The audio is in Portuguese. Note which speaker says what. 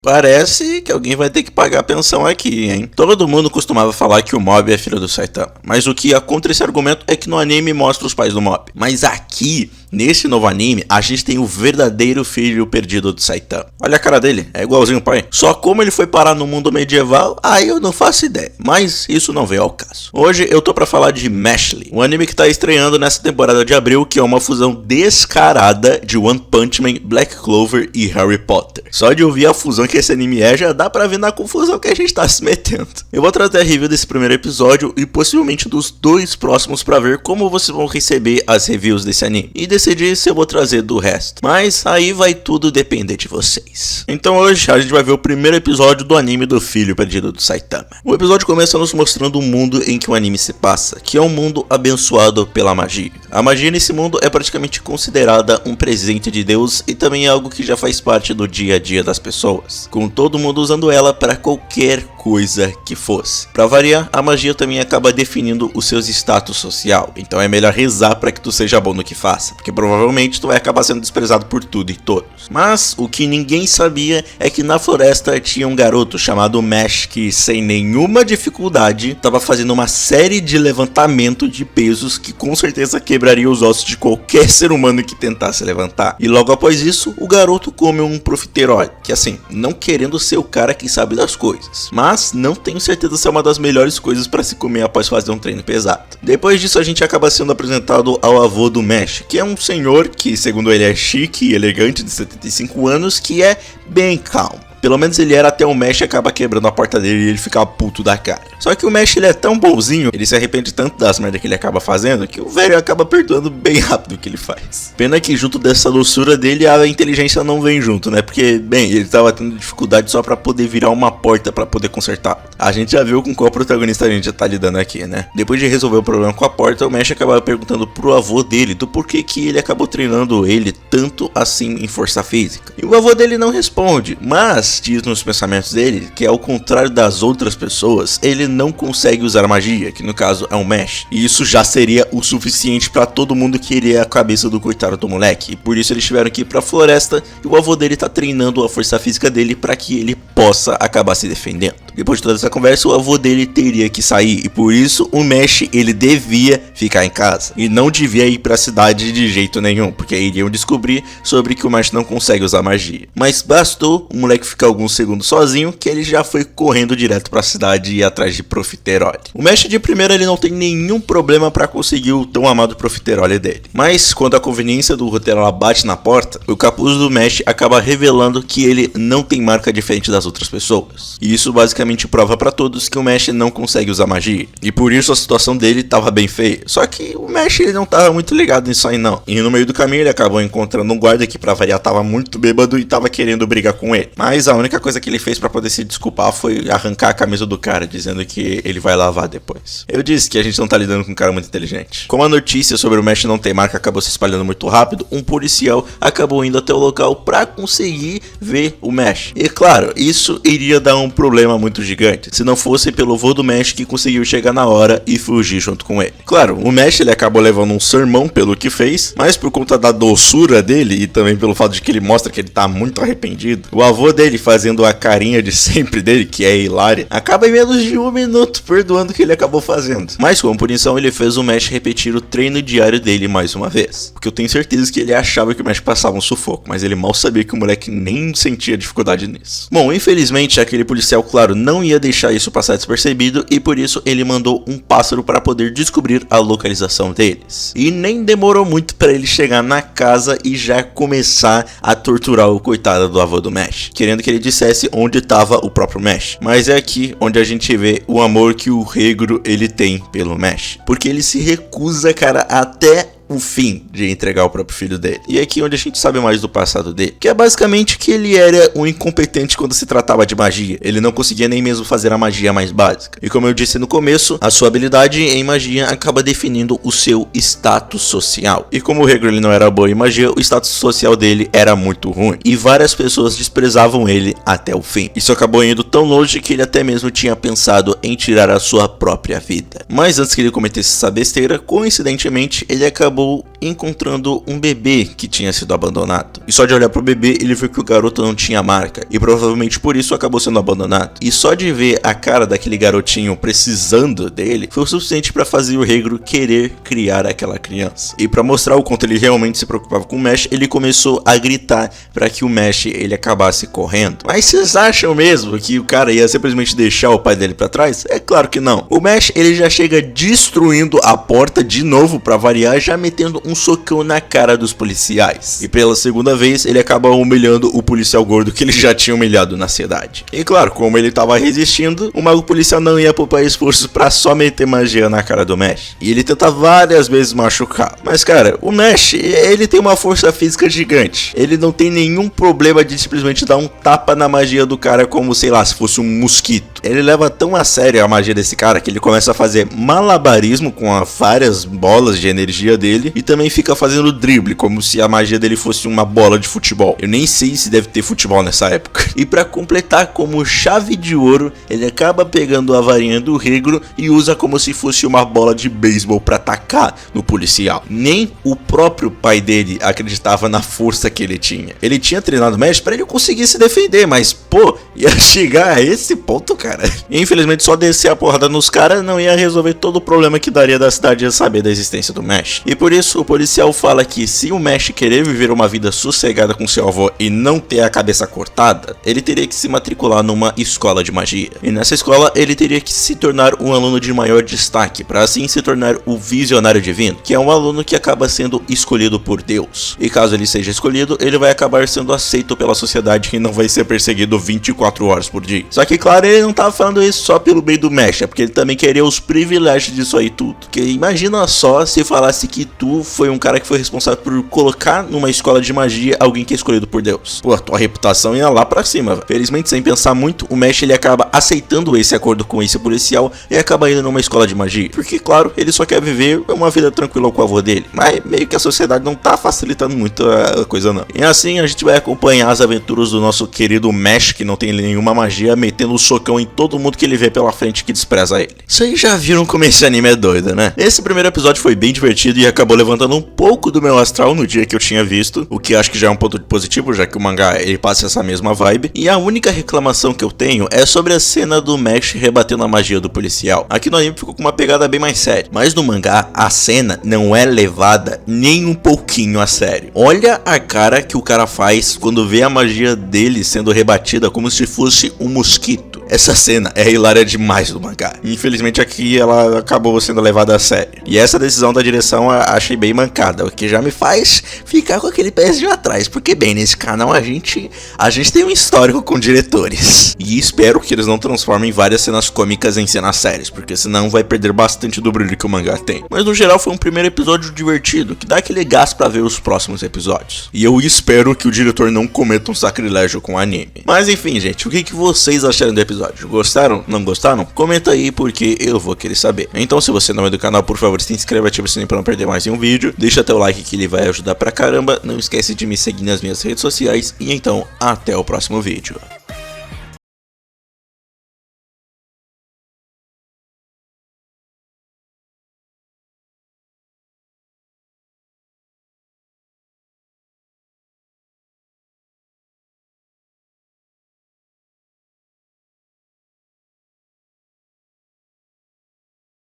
Speaker 1: Parece que alguém vai ter que pagar a pensão aqui, hein? Todo mundo costumava falar que o Mob é filho do Saitama, mas o que é contra esse argumento é que no anime mostra os pais do Mob. Mas aqui, nesse novo anime, a gente tem o verdadeiro filho perdido do Saitama. Olha a cara dele, é igualzinho o pai. Só como ele foi parar no mundo medieval, aí eu não faço ideia. Mas isso não veio ao caso. Hoje eu tô pra falar de Mashle, um anime que tá estreando nessa temporada de abril, que é uma fusão descarada de One Punch Man, Black Clover e Harry Potter. Só de ouvir a fusão que esse anime já dá pra ver na confusão que a gente tá se metendo. Eu vou trazer a review desse primeiro episódio e possivelmente dos 2 próximos pra ver como vocês vão receber as reviews desse anime e decidir se eu vou trazer do resto. Mas aí vai tudo depender de vocês. Então hoje a gente vai ver o primeiro episódio do anime do filho perdido do Saitama. O episódio começa nos mostrando o mundo em que o anime se passa, que é um mundo abençoado pela magia. A magia nesse mundo é praticamente considerada um presente de Deus e também é algo que já faz parte do dia a dia das pessoas, com todo mundo usando ela para qualquer coisa que fosse. Para variar, a magia também acaba definindo o seu status social, então é melhor rezar para que tu seja bom no que faça, porque provavelmente tu vai acabar sendo desprezado por tudo e todos. Mas o que ninguém sabia é que na floresta tinha um garoto chamado Mesh que, sem nenhuma dificuldade, estava fazendo uma série de levantamento de pesos que com certeza quebraria os ossos de qualquer ser humano que tentasse levantar. E logo após isso, o garoto come um profiterole, que assim, não querendo ser o cara que sabe das coisas, mas não tenho certeza se é uma das melhores coisas para se comer após fazer um treino pesado. Depois disso a gente acaba sendo apresentado ao avô do Mesh, que é um senhor que, segundo ele, é chique e elegante, de 75 anos, que é bem calmo. Pelo menos ele era até o Mesh acaba quebrando a porta dele e ele fica puto da cara. Só que o Mesh ele é tão bonzinho, ele se arrepende tanto das merdas que ele acaba fazendo, que o velho acaba perdoando bem rápido o que ele faz. Pena que junto dessa doçura dele a inteligência não vem junto, né? Porque, bem, ele tava tendo dificuldade só pra poder virar uma porta pra poder consertar. A gente já viu com qual protagonista a gente já tá lidando aqui, né? Depois de resolver o problema com a porta, o Mesh acaba perguntando pro avô dele do porquê que ele acabou treinando ele tanto assim em força física. E o avô dele não responde, mas diz nos pensamentos dele que, ao contrário das outras pessoas, ele não consegue usar magia, que no caso é um Mesh. E isso já seria o suficiente pra todo mundo querer a cabeça do coitado do moleque. E por isso eles tiveram que ir pra floresta e o avô dele tá treinando a força física dele pra que ele possa acabar se defendendo. Depois de toda essa conversa, o avô dele teria que sair e por isso o Mesh ele devia ficar em casa e não devia ir pra cidade de jeito nenhum, porque aí iriam descobrir sobre que o Mesh não consegue usar magia. Mas bastou o moleque ficar alguns segundos sozinho que ele já foi correndo direto pra cidade e ir atrás de profiterole. O Mesh de primeira ele não tem nenhum problema pra conseguir o tão amado profiterole dele, mas quando a conveniência do roteiro ela bate na porta, o capuz do Mesh acaba revelando que ele não tem marca diferente das outras pessoas. E isso basicamente prova pra todos que o Mesh não consegue usar magia, e por isso a situação dele tava bem feia. Só que o Mesh ele não tava muito ligado nisso aí não, e no meio do caminho ele acabou encontrando um guarda que pra variar tava muito bêbado e tava querendo brigar com ele. Mas a única coisa que ele fez pra poder se desculpar foi arrancar a camisa do cara, dizendo que ele vai lavar depois. Eu disse que a gente não tá lidando com um cara muito inteligente. Como a notícia sobre o Mesh não ter marca acabou se espalhando muito rápido, um policial acabou indo até o local pra conseguir ver o Mesh. E claro, isso iria dar um problema muito gigante, se não fosse pelo vô do Mesh que conseguiu chegar na hora e fugir junto com ele. Claro, o Mesh ele acabou levando um sermão pelo que fez, mas por conta da doçura dele e também pelo fato de que ele mostra que ele tá muito arrependido, o avô dele fazendo a carinha de sempre dele, que é hilária, acaba em menos de 1 minuto perdoando o que ele acabou fazendo. Mas como punição ele fez o Mesh repetir o treino diário dele mais uma vez, porque eu tenho certeza que ele achava que o Mesh passava um sufoco, mas ele mal sabia que o moleque nem sentia dificuldade nisso. Bom, infelizmente aquele policial, claro, não ia deixar isso passar despercebido e por isso ele mandou um pássaro para poder descobrir a localização deles. E nem demorou muito para ele chegar na casa e já começar a torturar o coitado do avô do Mesh, querendo que ele dissesse onde estava o próprio Mesh. Mas é aqui onde a gente vê o amor que o Regro ele tem pelo Mesh, porque ele se recusa, cara, até o fim de entregar o próprio filho dele. E é aqui onde a gente sabe mais do passado dele, que é basicamente que ele era um incompetente quando se tratava de magia. Ele não conseguia nem mesmo fazer a magia mais básica. E como eu disse no começo, a sua habilidade em magia acaba definindo o seu status social. E como o Regro ele não era bom em magia, o status social dele era muito ruim. E várias pessoas desprezavam ele até o fim. Isso acabou indo tão longe que ele até mesmo tinha pensado em tirar a sua própria vida. Mas antes que ele cometesse essa besteira, coincidentemente, ele acabou encontrando um bebê que tinha sido abandonado. E só de olhar pro bebê, ele viu que o garoto não tinha marca, e provavelmente por isso acabou sendo abandonado. E só de ver a cara daquele garotinho precisando dele, foi o suficiente para fazer o Regro querer criar aquela criança. E para mostrar o quanto ele realmente se preocupava com o Mesh, ele começou a gritar para que o Mesh ele acabasse correndo. Mas vocês acham mesmo que o cara ia simplesmente deixar o pai dele para trás? É claro que não. O Mesh ele já chega destruindo a porta de novo para variar, já metendo um socão na cara dos policiais. E pela segunda vez ele acaba humilhando o policial gordo que ele já tinha humilhado na cidade. E claro, como ele tava resistindo, o mago policial não ia poupar esforços para só meter magia na cara do Mesh. E ele tenta várias vezes machucar. Mas cara, o Mesh ele tem uma força física gigante. Ele não tem nenhum problema de simplesmente dar um tapa na magia do cara como, sei lá, se fosse um mosquito. Ele leva tão a sério a magia desse cara que ele começa a fazer malabarismo com várias bolas de energia dele e também fica fazendo drible, como se a magia dele fosse uma bola de futebol. Eu nem sei se deve ter futebol nessa época. E pra completar, como chave de ouro, ele acaba pegando a varinha do Regro e usa como se fosse uma bola de beisebol pra atacar no policial. Nem o próprio pai dele acreditava na força que ele tinha. Ele tinha treinado o Mesh pra ele conseguir se defender, mas pô, ia chegar a esse ponto, cara. E, infelizmente só descer a porrada nos caras não ia resolver todo o problema que daria da cidade a saber da existência do Mesh. E por isso o policial fala que se o Mesh querer viver uma vida sossegada com seu avô e não ter a cabeça cortada, ele teria que se matricular numa escola de magia. E nessa escola ele teria que se tornar um aluno de maior destaque, para assim se tornar o Visionário Divino, que é um aluno que acaba sendo escolhido por Deus. E caso ele seja escolhido, ele vai acabar sendo aceito pela sociedade e não vai ser perseguido 24 horas por dia. Só que claro, ele não tava falando isso só pelo bem do Mesh, é porque ele também queria os privilégios disso aí tudo. Porque imagina só se falasse que tu foi um cara que foi responsável por colocar numa escola de magia alguém que é escolhido por Deus. Pô, a tua reputação ia lá pra cima, velho. Felizmente, sem pensar muito, o Mesh ele acaba aceitando esse acordo com esse policial e acaba indo numa escola de magia. Porque, claro, ele só quer viver uma vida tranquila com o avô dele. Mas meio que a sociedade não tá facilitando muito a coisa, não. E assim a gente vai acompanhar as aventuras do nosso querido Mesh, que não tem nenhuma magia, metendo um socão em todo mundo que ele vê pela frente que despreza ele. Vocês já viram como esse anime é doido, né? Esse primeiro episódio foi bem divertido e acabou levantando um pouco do meu astral no dia que eu tinha visto, o que acho que já é um ponto positivo, já que o mangá ele passa essa mesma vibe. E a única reclamação que eu tenho é sobre a cena do Mesh rebatendo a magia do policial. Aqui no anime ficou com uma pegada bem mais séria, mas no mangá a cena não é levada nem um pouquinho a sério. Olha a cara que o cara faz quando vê a magia dele sendo rebatida como se fosse um mosquito. Essa cena é hilária demais do mangá. Infelizmente aqui ela acabou sendo levada a sério. E essa decisão da direção eu achei bem mancada, o que já me faz ficar com aquele pezinho atrás. Porque bem, nesse canal a gente tem um histórico com diretores. E espero que eles não transformem várias cenas cômicas em cenas sérias, porque senão vai perder bastante do brilho que o mangá tem. Mas no geral foi um primeiro episódio divertido, que dá aquele gás pra ver os próximos episódios. E eu espero que o diretor não cometa um sacrilégio com o anime. Mas enfim, gente, o que vocês acharam do episódio? Gostaram? Não gostaram? Comenta aí porque eu vou querer saber. Então se você não é do canal, por favor, se inscreva, ativa o sininho pra não perder mais nenhum vídeo. Deixa até o like que ele vai ajudar pra caramba. Não esquece de me seguir nas minhas redes sociais. E então, até o próximo vídeo.